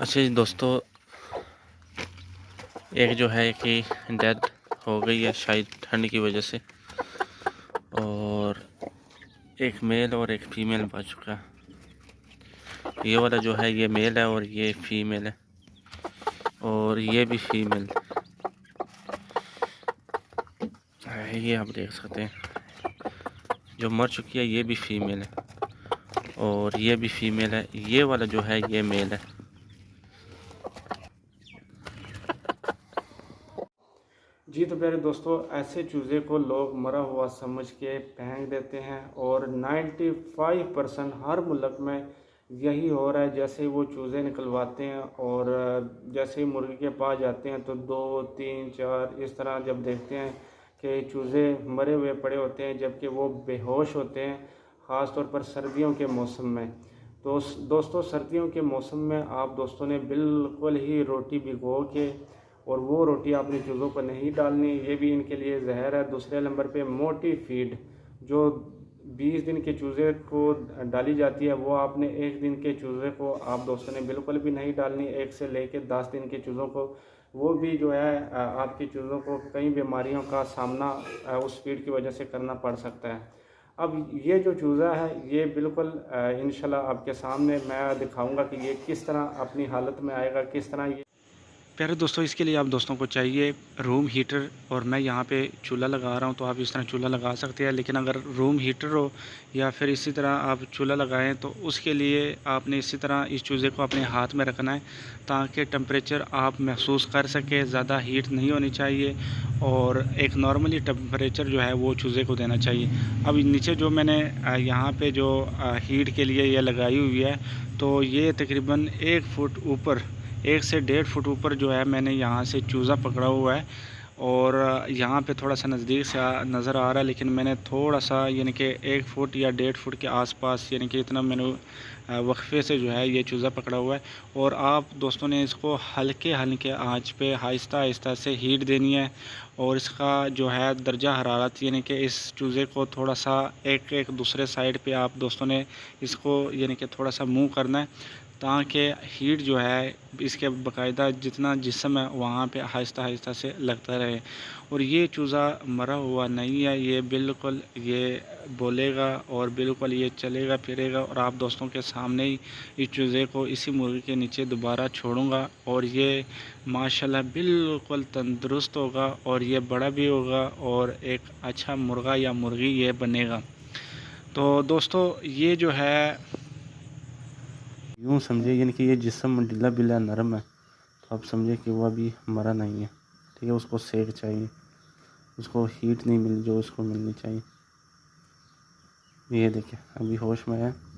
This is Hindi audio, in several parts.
अच्छा जी दोस्तों, एक जो है कि डेथ हो गई है शायद ठंड की वजह से, और एक मेल और एक फीमेल बच चुका है। ये वाला जो है ये मेल है और ये फीमेल है, और ये भी फीमेल है। ये आप देख सकते हैं, जो मर चुकी है ये भी फीमेल है और ये भी फीमेल है। ये वाला जो है ये मेल है। जी तो प्यारे दोस्तों, ऐसे चूज़े को लोग मरा हुआ समझ के फेंक देते हैं और 95% हर मुल्क में यही हो रहा है। जैसे ही वो चूज़े निकलवाते हैं और जैसे ही मुर्गी के पास जाते हैं तो 2 3 4 इस तरह जब देखते हैं कि चूज़े मरे हुए पड़े होते हैं, जबकि वो बेहोश होते हैं, ख़ास तौर पर सर्दियों के मौसम में। तो दोस्तों, सर्दियों के मौसम में आप दोस्तों ने बिल्कुल ही रोटी भिगो के, और वो रोटी आपने चूज़ों पर नहीं डालनी, ये भी इनके लिए जहर है। दूसरे नंबर पे मोटी फीड जो 20 दिन के चूज़े को डाली जाती है, वो आपने एक दिन के चूज़े को आप दोस्तों ने बिल्कुल भी नहीं डालनी। 1 से लेके 10 दिन के चूज़ों को, वो भी जो है आपकी चूज़ों को कई बीमारियों का सामना उस फीड की वजह से करना पड़ सकता है। अब ये जो चूज़ा है ये बिल्कुल इंशाल्लाह आपके सामने मैं दिखाऊंगा कि ये किस तरह अपनी हालत में आएगा, किस तरह ये। प्यारे दोस्तों, इसके लिए आप दोस्तों को चाहिए रूम हीटर। और मैं यहाँ पे चूल्हा लगा रहा हूँ, तो आप इस तरह चूल्हा लगा सकते हैं। लेकिन अगर रूम हीटर हो या फिर इसी तरह आप चूल्हा लगाएं, तो उसके लिए आपने इसी तरह इस चूज़े को अपने हाथ में रखना है ताकि टेम्परेचर आप महसूस कर सके। ज़्यादा हीट नहीं होनी चाहिए और एक नॉर्मली टेम्परेचर जो है वो चूज़े को देना चाहिए। अब नीचे जो मैंने यहाँ पर जो हीट के लिए ये लगाई हुई है, तो ये तकरीबन 1 फुट ऊपर, 1 से 1.5 फुट ऊपर जो है मैंने यहाँ से चूज़ा पकड़ा हुआ है। और यहाँ पे थोड़ा सा नज़दीक से नज़र आ रहा है, लेकिन मैंने थोड़ा सा यानी कि 1 फुट या 1.5 फुट के आसपास, यानी कि इतना मैंने वक्फे से जो है ये चूज़ा पकड़ा हुआ है। और आप दोस्तों ने इसको हल्के हल्के आंच पे आहिस्ता आहिस्ता से हीट देनी है। और इसका जो है दर्जा हरारत, यानी कि इस चूज़े को थोड़ा सा एक एक दूसरे साइड पे आप दोस्तों ने इसको यानी कि थोड़ा सा मूव करना है, ताकि हीट जो है इसके बाकायदा जितना जिस्म है वहाँ पे आहिस्ता आहिस्ता से लगता रहे। और ये चूज़ा मरा हुआ नहीं है, ये बिल्कुल ये बोलेगा और बिल्कुल ये चलेगा फिरेगा। और आप दोस्तों के सामने ही इस चूज़े को इसी मुर्गी के नीचे दोबारा छोड़ूंगा और ये माशाल्लाह बिल्कुल तंदुरुस्त होगा और ये बड़ा भी होगा और एक अच्छा मुर्गा या मुर्गी ये बनेगा। तो दोस्तों, ये जो है यूँ समझिए यानी कि ये जिस्म ढीला बिल्ला नरम है, तो आप समझिए कि वो अभी मरा नहीं है। ठीक है, उसको सेक चाहिए, उसको हीट नहीं मिली जो उसको मिलनी चाहिए। ये देखिए अभी होश में है।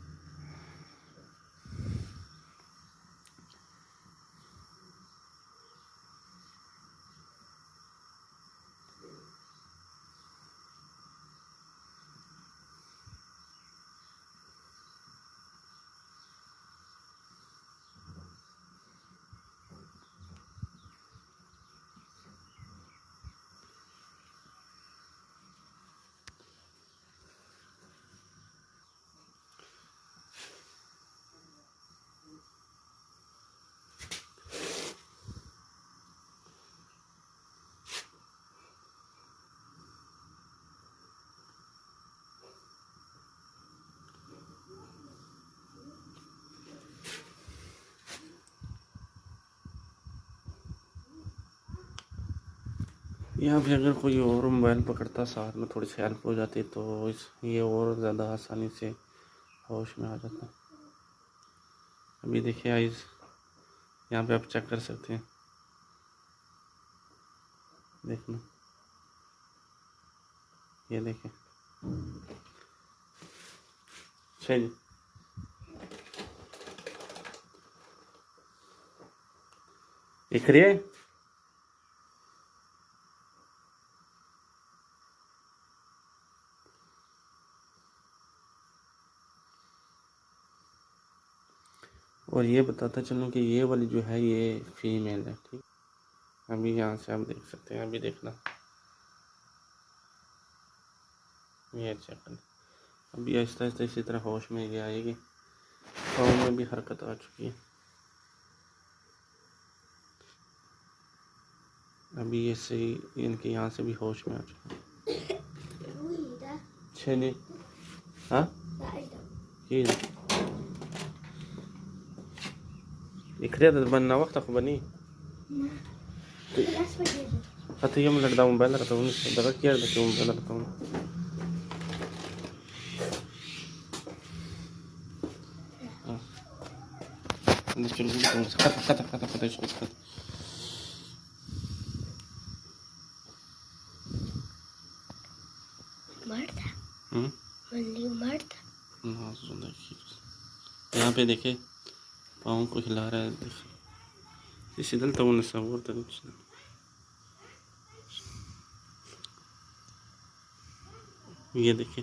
यहाँ पे अगर कोई और मोबाइल पकड़ता साथ में, थोड़ी सी हेल्प हो जाती तो ये और ज़्यादा आसानी से होश में आ जाता। अभी देखिए आइज़, यहाँ पे आप चेक कर सकते हैं, देखना, ये देखिए। अच्छा जी, दिख रही है। और ये बताता चलूँ कि ये वाली जो है ये फीमेल है। ठीक, अभी यहाँ से आप देख सकते हैं, अभी देखना, ये चेक करना। अभी आहिस्ता आहिस्ता इसी तरह होश में ये आएगी, पाँव में भी हरकत आ चुकी है। अभी ये सही, इनके यहाँ से भी होश में आ चुका। चलिए, हाँ ये इखरे बनना वक्त बनी हाथ ये लड़ता हूँ बैल रहता हूँ दगा किया रहता हूँ बैल रहता हूँ यहाँ पे देखे पाँव को हिला रहा है, इसी दल तो नसवर तक ये देखे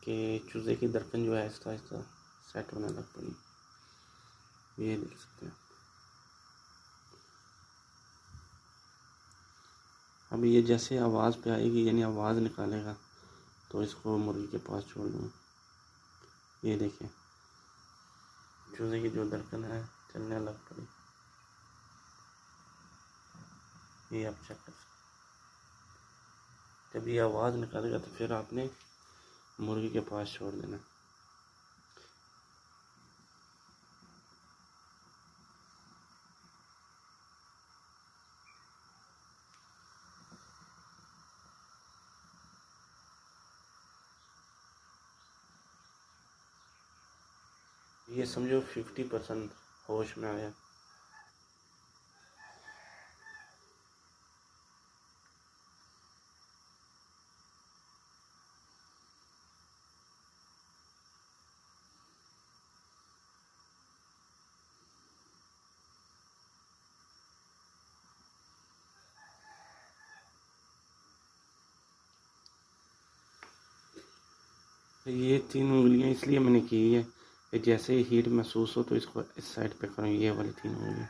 कि चूज़े की दरकन जो है आहिस्ता आहिस्ता सेट होने लग पड़ी। ये देख सकते हैं। अभी ये जैसे आवाज़ पे आएगी यानी आवाज़ निकालेगा तो इसको मुर्गी के पास छोड़ दूँ। ये देखें चूज़े की जो दरकन है चलने लग पड़ी। ये आप चेक कर सकते। जब ये आवाज़ निकालेगा तो फिर आपने मुर्गी के पास छोड़ देना। ये समझो 50% होश में आया। ये 3 उंगलियां इसलिए मैंने की है कि जैसे ही हीट महसूस हो तो इसको इस साइड पे करूँ। ये वाली 3 उंगलियां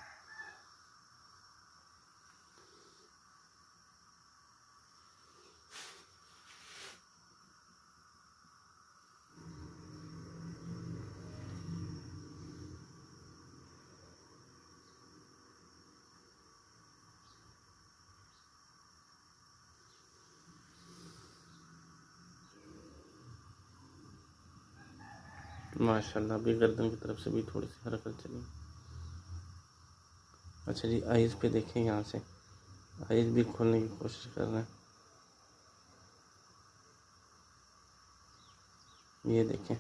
माशाल्लाह। अभी गर्दन की तरफ से भी थोड़ी सी हरकत चली। अच्छा जी, आइज़ पे देखें, यहाँ से आइज़ भी खोलने की कोशिश कर रहे हैं। ये देखें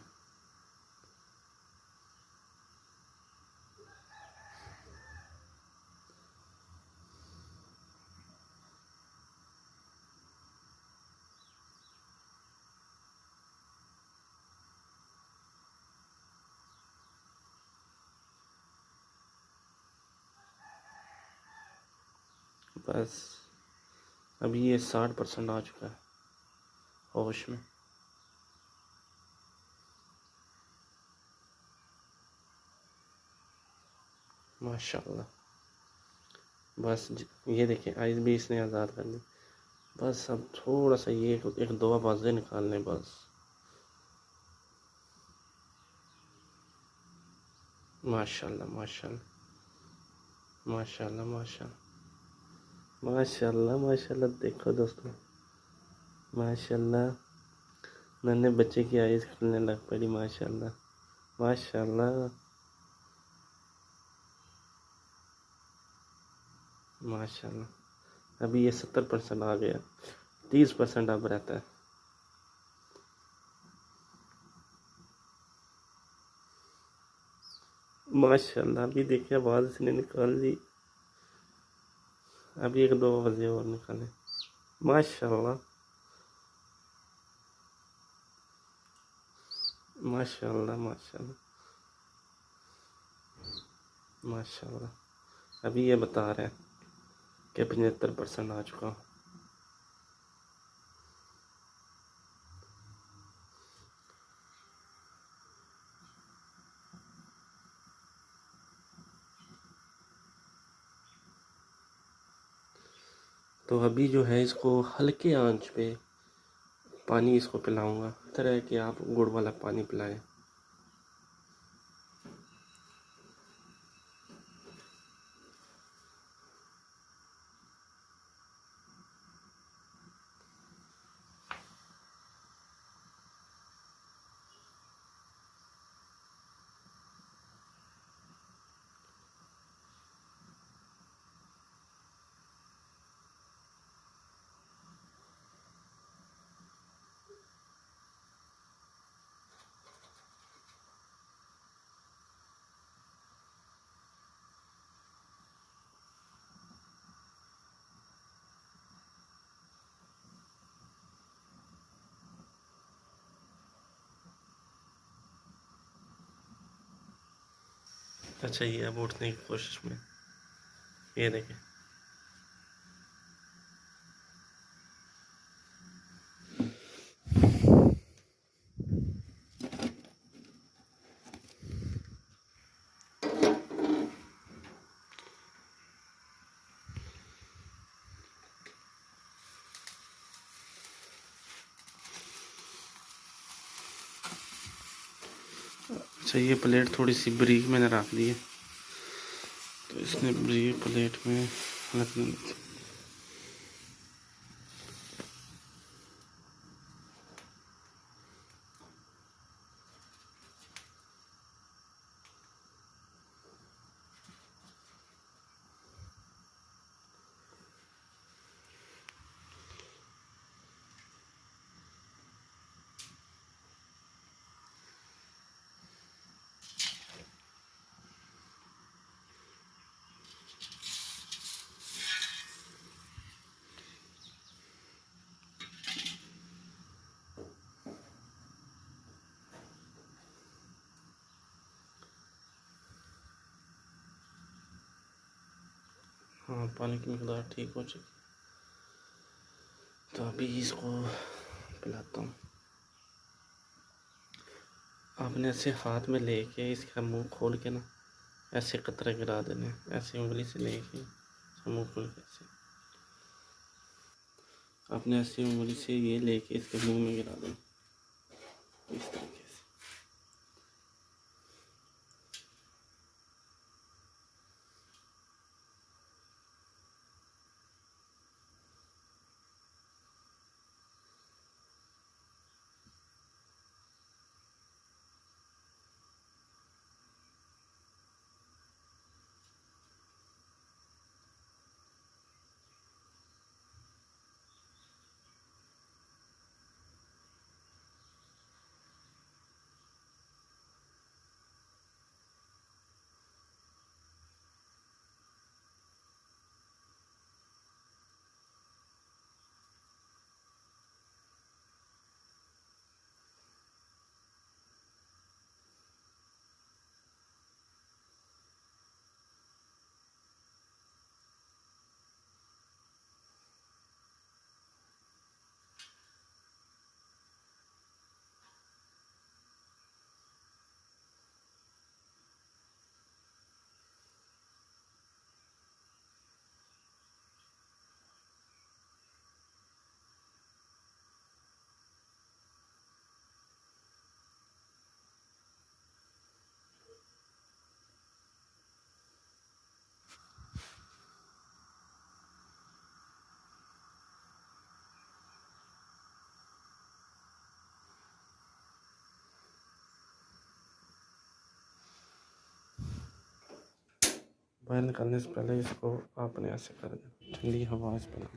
बस। अभी ये 60% आ चुका है होश में। माशाल्लाह। बस ये देखें आइज़ भी इसने आज़ाद कर दी। बस अब थोड़ा सा ये एक दो आवाज़ें निकाल लें बस। माशाल्लाह माशाल्लाह माशाल्लाह माशाल्लाह माशाल्लाह माशाल्लाह। देखो दोस्तों, माशाल्लाह नन्हे बच्चे की आइज़ खुलने लग पड़ी। माशाल्लाह माशाल्लाह माशाल्लाह। अभी ये 70% आ गया, 30% अब रहता है। माशाल्लाह। अभी देखिए आवाज़ इसने निकाल दी। अभी एक दो आवाज़ें और निकालें। माशाल्लाह माशाल्लाह माशाल्लाह माशाल्लाह। अभी ये बता रहे हैं कि 75% आ चुका हूँ। तो अभी जो है इसको हल्के आंच पे पानी इसको पिलाऊंगा, तरह कि आप गुड़ वाला पानी पिलाएं। अच्छा, ये अब उठने की कोशिश में, ये देखें। अच्छा, ये प्लेट थोड़ी सी बारीक मैंने रख दी है, तो इसने बारीक प्लेट में रखना। हाँ, पानी की मिकदार ठीक हो चुकी, तो अभी इसको पिलाता हूँ। आपने ऐसे हाथ में लेके इसका मुंह खोल के ना ऐसे कतरे गिरा देने, ऐसे उंगली से लेके मुंह खोल के ऐसे आपने ऐसे उंगली से ये लेके इसके मुंह में गिरा देना, इस तरीके से। बाहर निकालने से पहले इसको आपने ऐसे कर देना, ठंडी हवा इस पर।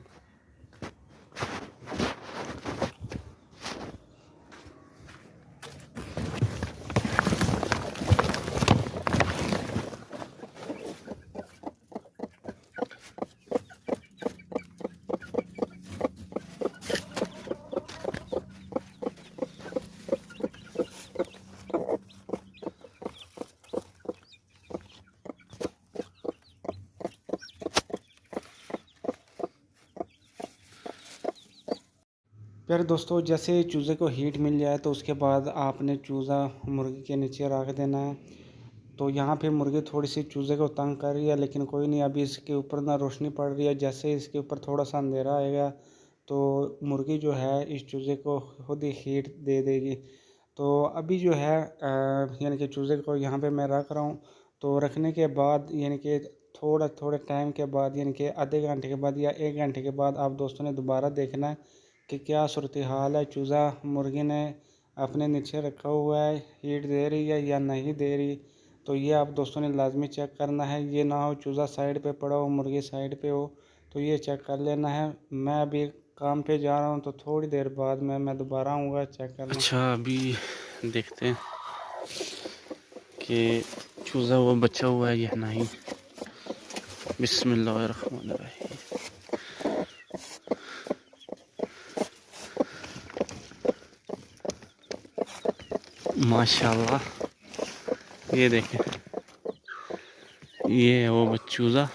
प्यारे दोस्तों, जैसे चूज़े को हीट मिल जाए तो उसके बाद आपने चूज़ा मुर्गी के नीचे रख देना है। तो यहाँ पे मुर्गी थोड़ी सी चूज़े को तंग कर रही है, लेकिन कोई नहीं, अभी इसके ऊपर ना रोशनी पड़ रही है। जैसे इसके ऊपर थोड़ा सा अंधेरा आएगा तो मुर्गी जो है इस चूज़े को खुद ही हीट दे देगी। तो अभी जो है यानी कि चूज़े को यहाँ पे मैं रख रहा हूँ। तो रखने के बाद यानी कि थोड़े टाइम के बाद, यानी कि आधे घंटे के बाद या 1 घंटे के बाद आप दोस्तों ने दोबारा देखना है कि क्या सूरत हाल है। चूज़ा मुर्गी ने अपने नीचे रखा हुआ है, हीट दे रही है या नहीं दे रही। तो ये आप दोस्तों ने लाजमी चेक करना है। ये ना हो चूज़ा साइड पे पड़ा हो, मुर्गी साइड पे हो, तो ये चेक कर लेना है। मैं अभी काम पे जा रहा हूँ, तो थोड़ी देर बाद मैं दोबारा आऊँगा चेक करना। अच्छा, अभी देखते हैं कि चूज़ा वो बचा हुआ है या नहीं। बिस्मिल्लाहिर्रहमानिर्रहीम। माशाल्लाह, ये देखें, ये है वो चूज़ा,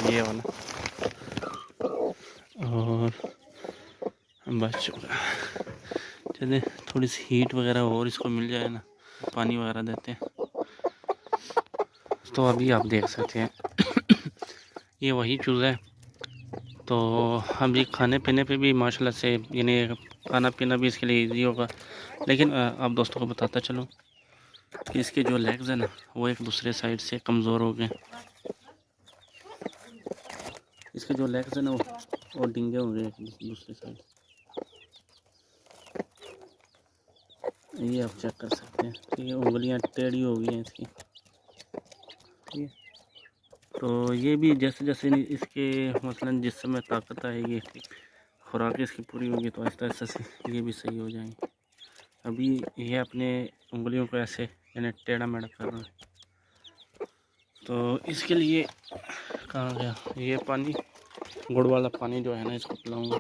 ये वाला, और बच चुका। चले थोड़ी सी हीट वगैरह और इसको मिल जाए ना, पानी वगैरह देते हैं। तो अभी आप देख सकते हैं ये वही चूज़ा है। तो अभी खाने पीने पे भी माशाल्लाह से, यानी खाना पीना भी इसके लिए इजी होगा। लेकिन आप दोस्तों को बताता चलूँ कि इसके जो लेग्स हैं ना, वो एक दूसरे साइड से कमज़ोर हो गए। इसके जो लेग्स हैं ना, वो डिंगे हो गए एक दूसरे साइड। ये आप चेक कर सकते हैं, ठीक है, उंगलियां टेढ़ी हो गई हैं इसकी, ठीक है। तो ये भी जैसे जैसे इसके मसलन जिस समय ताकत आएगी, खुराक इसकी पूरी होगी, तो आहिस्ता आहिस्ता से ये भी सही हो जाएंगे। अभी ये अपने उंगलियों को ऐसे यानी टेढ़ा मेढ़ा कर रहा है। तो इसके लिए कहाँ गया ये पानी, गुड़ वाला पानी जो है ना, इसको पिलाऊंगा।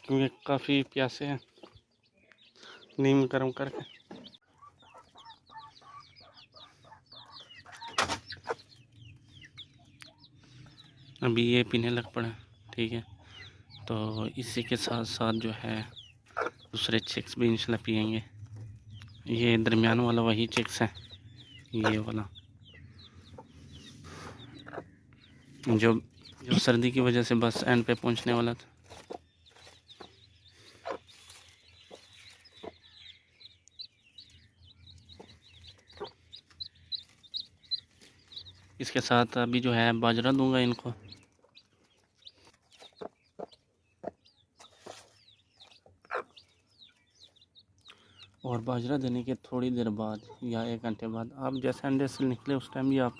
क्योंकि काफ़ी प्यासे हैं, नीम गर्म करके। अभी ये पीने लग पड़े, ठीक है। तो इसी के साथ साथ जो है दूसरे चिक्स भी इंशाल्लाह पिएंगे। ये दरमियान वाला वही चिक्स है, ये वाला जो सर्दी की वजह से बस एंड पे पहुंचने वाला था। इसके साथ अभी जो है बाजरा दूंगा इनको। और बाजरा देने के थोड़ी देर बाद या 1 घंटे बाद आप जैसे अंडे से निकले उस टाइम भी आप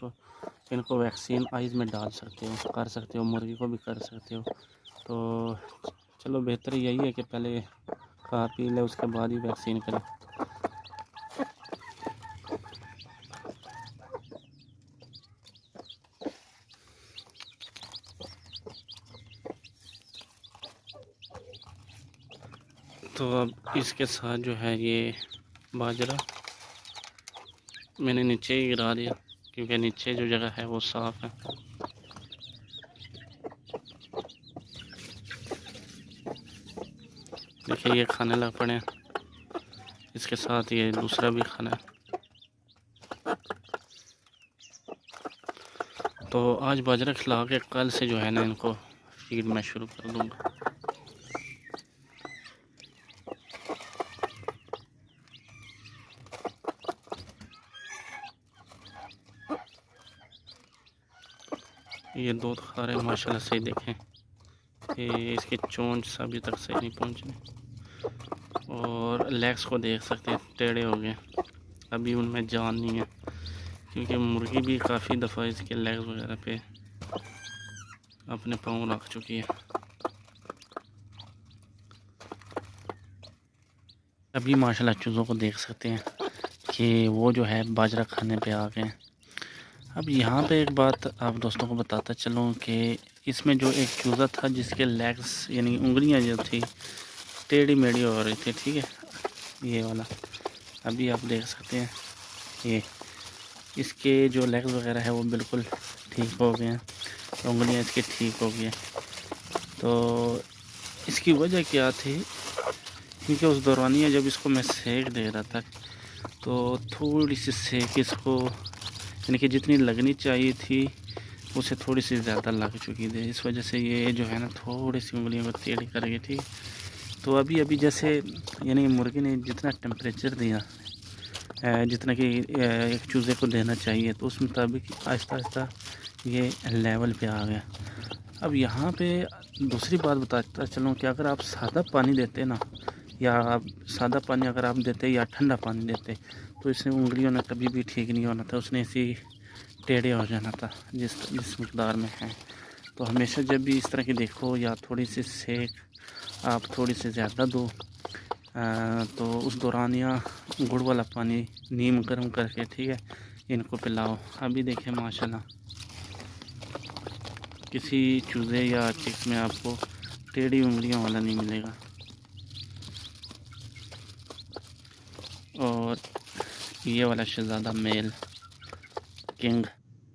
इनको वैक्सीन आइज़ में डाल सकते हो, कर सकते हो, मुर्गी को भी कर सकते हो। तो चलो बेहतर यही है कि पहले खा पी ले, उसके बाद ही वैक्सीन करें। तो अब इसके साथ जो है ये बाजरा मैंने नीचे ही गिरा दिया, क्योंकि नीचे जो जगह है वो साफ़ है। देखिए ये खाने लग पड़े हैं, इसके साथ ये दूसरा भी खाना है। तो आज बाजरा खिला के कल से जो है ना इनको फीड मैं शुरू कर दूँगा। ये दूध खा रहे हैं माशाल्लाह से, देखें कि इसकी चोंच अभी तक सही नहीं पहुंची। और लेग्स को देख सकते हैं टेढ़े हो गए, अभी उनमें जान नहीं है, क्योंकि मुर्गी भी काफ़ी दफ़ा इसके लेग्स वगैरह पे अपने पाँव रख चुकी है। अभी माशाल्लाह चूज़ों को देख सकते हैं कि वो जो है बाजरा खाने पे आ गए हैं। अब यहाँ पे एक बात आप दोस्तों को बताता चलूँ कि इसमें जो एक चूज़ा था जिसके लेग्स यानी उंगलियाँ जो थी टेढ़ी मेढ़ी हो रही थी, ठीक है, ये वाला, अभी आप देख सकते हैं ये इसके जो लेग्स वगैरह है वो बिल्कुल ठीक हो गए हैं, उंगलियां इसकी ठीक हो गई हैं। तो इसकी वजह क्या थी, क्योंकि उस दौरानिया जब इसको मैं सेक दे रहा था तो थोड़ी सी सेक इसको, यानी कि जितनी लगनी चाहिए थी उसे थोड़ी सी ज़्यादा लग चुकी थी। इस वजह से ये जो है ना थोड़ी सी उंगलियों को टेढ़ी कर गई थी। तो अभी जैसे यानी मुर्गी ने जितना टेम्परेचर दिया, जितना कि एक चूज़े को देना चाहिए, तो उस मुताबिक आहिस्ता आहिस्ता ये लेवल पे आ गया। अब यहाँ पे दूसरी बात बताता चलूँ कि अगर आप सादा पानी देते ना, या आप सादा पानी अगर आप देते या ठंडा पानी देते, तो इससे उंगलियों ने कभी भी ठीक नहीं होना था, उसने इसी टेढ़े हो जाना था जिस मकदार में है। तो हमेशा जब भी इस तरह की देखो, या थोड़ी सी सेक आप थोड़ी सी ज़्यादा दो, तो उस दौरान या गुड़ वाला पानी नीम गर्म करके, ठीक है, इनको पिलाओ। अभी देखें माशाल्लाह किसी चूज़े या चिक्स में आपको टेढ़ी उंगलियों वाला नहीं मिलेगा। और ये वाला शहज़ादा मेल किंग।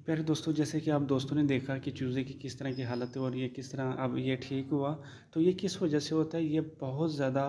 प्यारे दोस्तों, जैसे कि आप दोस्तों ने देखा कि चूज़े की किस तरह की हालत है और ये किस तरह अब ये ठीक हुआ, तो ये किस वजह से होता है, ये बहुत ज़्यादा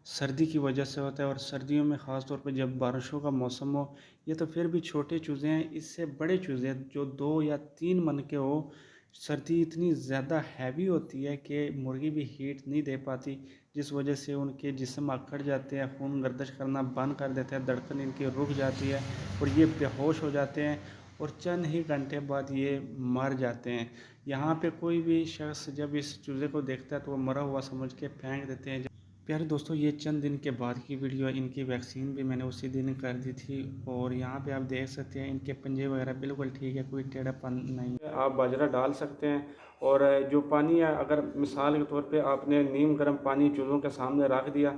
सर्दी की वजह से होता है। और सर्दियों में ख़ास तौर पर जब बारिशों का मौसम हो, ये तो फिर भी छोटे चूज़े हैं, इससे बड़े चूज़े जो 2 या 3 मन के हो, सर्दी इतनी ज़्यादा हैवी होती है कि मुर्गी भी हीट नहीं दे पाती, जिस वजह से उनके जिस्म अकड़ जाते हैं, खून गर्दिश करना बंद कर देते हैं, धड़कन इनकी रुक जाती है और ये बेहोश हो जाते हैं और चंद ही घंटे बाद ये मर जाते हैं। यहाँ पे कोई भी शख्स जब इस चूज़े को देखता है तो वो मरा हुआ समझ के फेंक देते हैं। प्यारे दोस्तों, ये चंद दिन के बाद की वीडियो, इनकी वैक्सीन भी मैंने उसी दिन कर दी थी और यहाँ पे आप देख सकते हैं इनके पंजे वगैरह बिल्कुल ठीक है, कोई टेढ़ापन नहीं। आप बाजरा डाल सकते हैं और जो पानी है, अगर मिसाल के तौर पे आपने नीम गर्म पानी चूज़ों के सामने रख दिया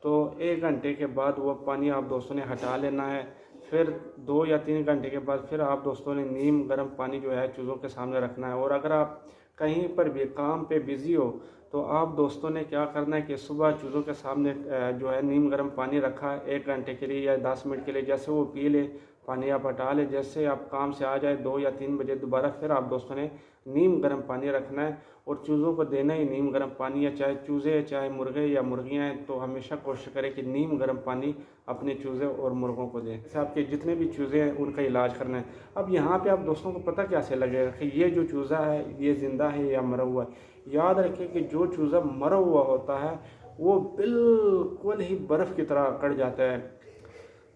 तो 1 घंटे के बाद वो पानी आप दोस्तों ने हटा लेना है। फिर 2 या 3 घंटे के बाद फिर आप दोस्तों ने नीम गर्म पानी जो है चूज़ों के सामने रखना है। और अगर आप कहीं पर भी काम पे बिज़ी हो तो आप दोस्तों ने क्या करना है कि सुबह चूज़ों के सामने जो है नीम गर्म पानी रखा 1 घंटे के लिए या 10 मिनट के लिए, जैसे वो पी ले, पानी आप हटा ले, जैसे आप काम से आ जाए 2 या 3 बजे दोबारा फिर आप दोस्तों ने नीम गर्म पानी रखना है और चूज़ों को देना ही नीम गर्म पानी है। चाहे चूज़े चाहे मुर्गे या मुर्गियाँ हैं, तो हमेशा कोशिश करें कि नीम गर्म पानी अपने चूज़े और मुर्गों को दें। जैसे आपके जितने भी चूज़े हैं उनका इलाज करना है। अब यहाँ पे आप दोस्तों को पता कैसे लगेगा कि ये जो चूज़ा है ये ज़िंदा है या मरा हुआ है। याद रखें कि जो चूज़ा मरा हुआ होता है वो बिल्कुल ही बर्फ़ की तरह अकड़ जाता है।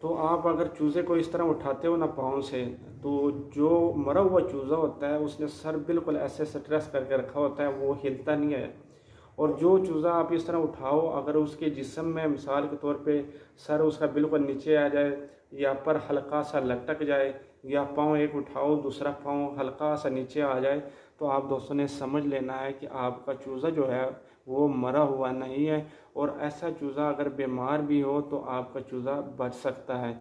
तो आप अगर चूज़े को इस तरह उठाते हो ना पाँव से, तो जो मरा हुआ चूज़ा होता है उसने सर बिल्कुल ऐसे स्ट्रेस करके रखा होता है, वो हिलता नहीं है। और जो चूज़ा आप इस तरह उठाओ, अगर उसके जिस्म में मिसाल के तौर पे सर उसका बिल्कुल नीचे आ जाए या पर हल्का सा लटक जाए, या पाँव एक उठाओ दूसरा पाँव हल्का सा नीचे आ जाए, तो आप दोस्तों ने समझ लेना है कि आपका चूज़ा जो है वो मरा हुआ नहीं है। और ऐसा चूज़ा अगर बीमार भी हो तो आपका चूज़ा बच सकता है।